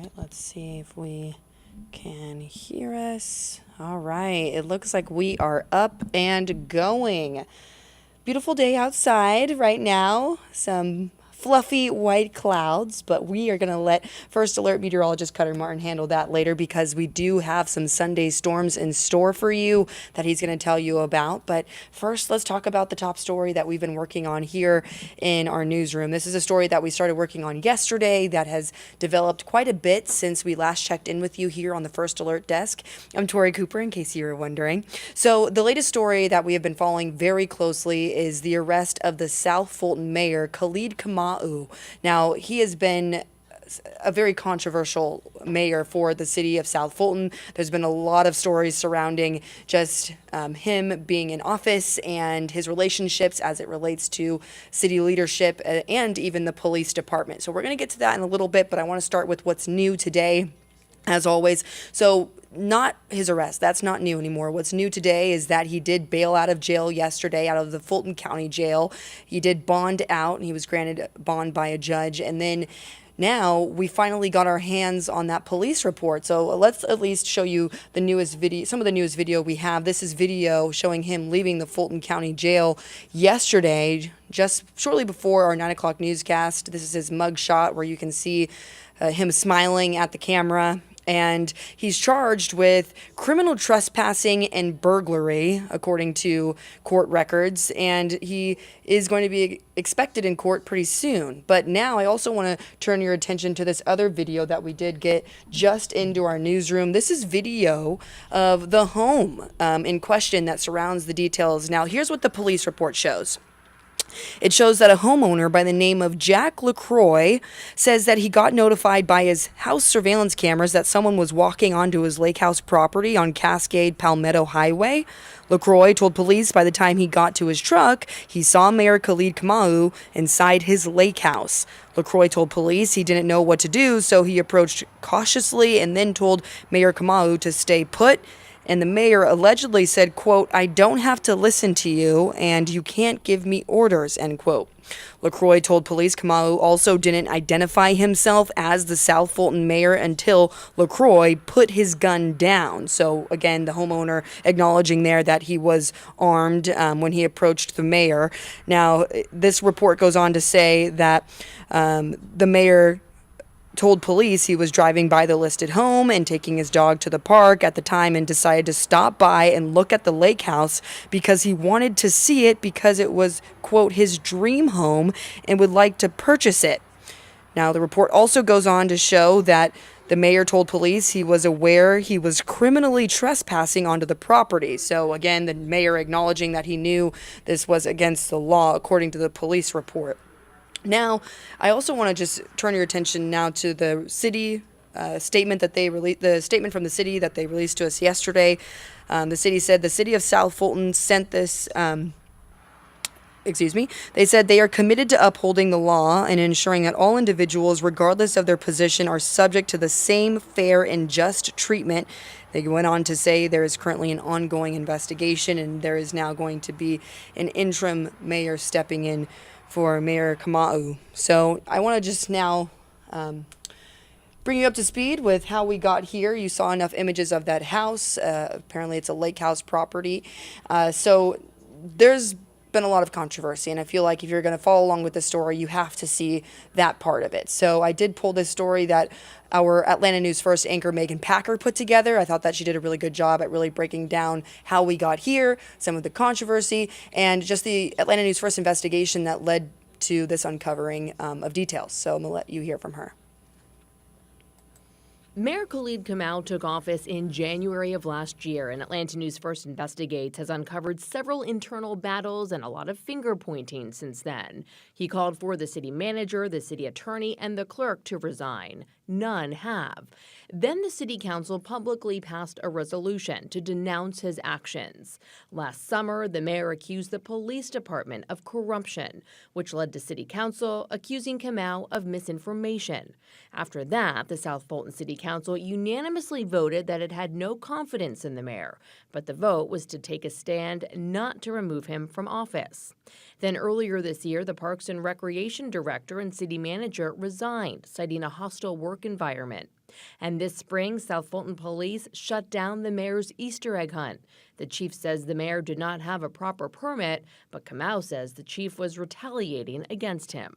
right, let's see if we can hear us. All right, it looks like we are up and going. Beautiful day outside right now. Some fluffy white clouds, but we are going to let First Alert meteorologist Cutter Martin handle that later because we do have some Sunday storms in store for you that he's going to tell you about. But first, let's talk about the top story that we've been working on here in our newsroom. This is a story that we started working on yesterday that has developed quite a bit since we last checked in with you here on the First Alert desk. I'm Tori Cooper, in case you were wondering. So the latest story that we have been following very closely is the arrest of the South Fulton Mayor, Khalid Kamau. Now, he has been a very controversial mayor for the city of South Fulton. There's been a lot of stories surrounding just him being in office and his relationships as it relates to city leadership and even the police department. So we're going to get to that in a little bit, but I want to start with what's new today, as always. So not his arrest. That's not new anymore. What's new today is that he did bail out of jail yesterday, out of the Fulton County Jail. He did bond out, and he was granted bond by a judge. And then now we finally got our hands on that police report. So let's at least show you the newest video, some of the newest video we have. This is video showing him leaving the Fulton County Jail yesterday, just shortly before our 9 o'clock newscast. This is his mug shot where you can see him smiling at the camera. And he's charged with criminal trespassing and burglary, according to court records. And he is going to be expected in court pretty soon. But now I also want to turn your attention to this other video that we did get just into our newsroom. This is video of the home in question that surrounds the details. Now, here's what the police report shows. It shows that a homeowner by the name of Jack LaCroix says that he got notified by his house surveillance cameras that someone was walking onto his lake house property on Cascade Palmetto Highway. LaCroix told police by the time he got to his truck, he saw Mayor Khalid Kamau inside his lake house. LaCroix told police he didn't know what to do, so he approached cautiously and then told Mayor Kamau to stay put. And the mayor allegedly said, quote, "I don't have to listen to you, and you can't give me orders," end quote. LaCroix told police Kamau also didn't identify himself as the South Fulton mayor until LaCroix put his gun down. So, again, the homeowner acknowledging there that he was armed when he approached the mayor. Now, this report goes on to say that the mayor told police he was driving by the listed home and taking his dog to the park at the time and decided to stop by and look at the lake house because he wanted to see it because it was, quote, his dream home and would like to purchase it. Now, the report also goes on to show that the mayor told police he was aware he was criminally trespassing onto the property. So, again, the mayor acknowledging that he knew this was against the law, according to the police report. Now, I also want to just turn your attention now to the city statement that they released, the statement from the city that they released to us yesterday. The city said the city of South Fulton sent this. They said they are committed to upholding the law and ensuring that all individuals, regardless of their position, are subject to the same fair and just treatment. They went on to say there is currently an ongoing investigation and there is now going to be an interim mayor stepping in for Mayor Kamau. So I want to just now bring you up to speed with how we got here. You saw enough images of that house. Apparently it's a lake house property. So there's been a lot of controversy, and I feel like if you're going to follow along with the story, you have to see that part of it. So I did pull this story that our Atlanta News First anchor Megan Packer put together. I thought that she did a really good job at really breaking down how we got here, some of the controversy, and just the Atlanta News First investigation that led to this uncovering of details. So I'm going to let you hear from her. Mayor Khalid Kamau took office in January of last year, and Atlanta News First Investigates has uncovered several internal battles and a lot of finger-pointing since then. He called for the city manager, the city attorney, and the clerk to resign. None have. Then the city council publicly passed a resolution to denounce his actions. Last summer, the mayor accused the police department of corruption, which led to city council accusing Kamau of misinformation. After that, the South Fulton City Council unanimously voted that it had no confidence in the mayor, but the vote was to take a stand not to remove him from office. Then earlier this year, the Parks and Recreation Director and City Manager resigned, citing a hostile work work environment. And this spring, South Fulton police shut down the mayor's Easter egg hunt. The chief says the mayor did not have a proper permit, but Kamau says the chief was retaliating against him.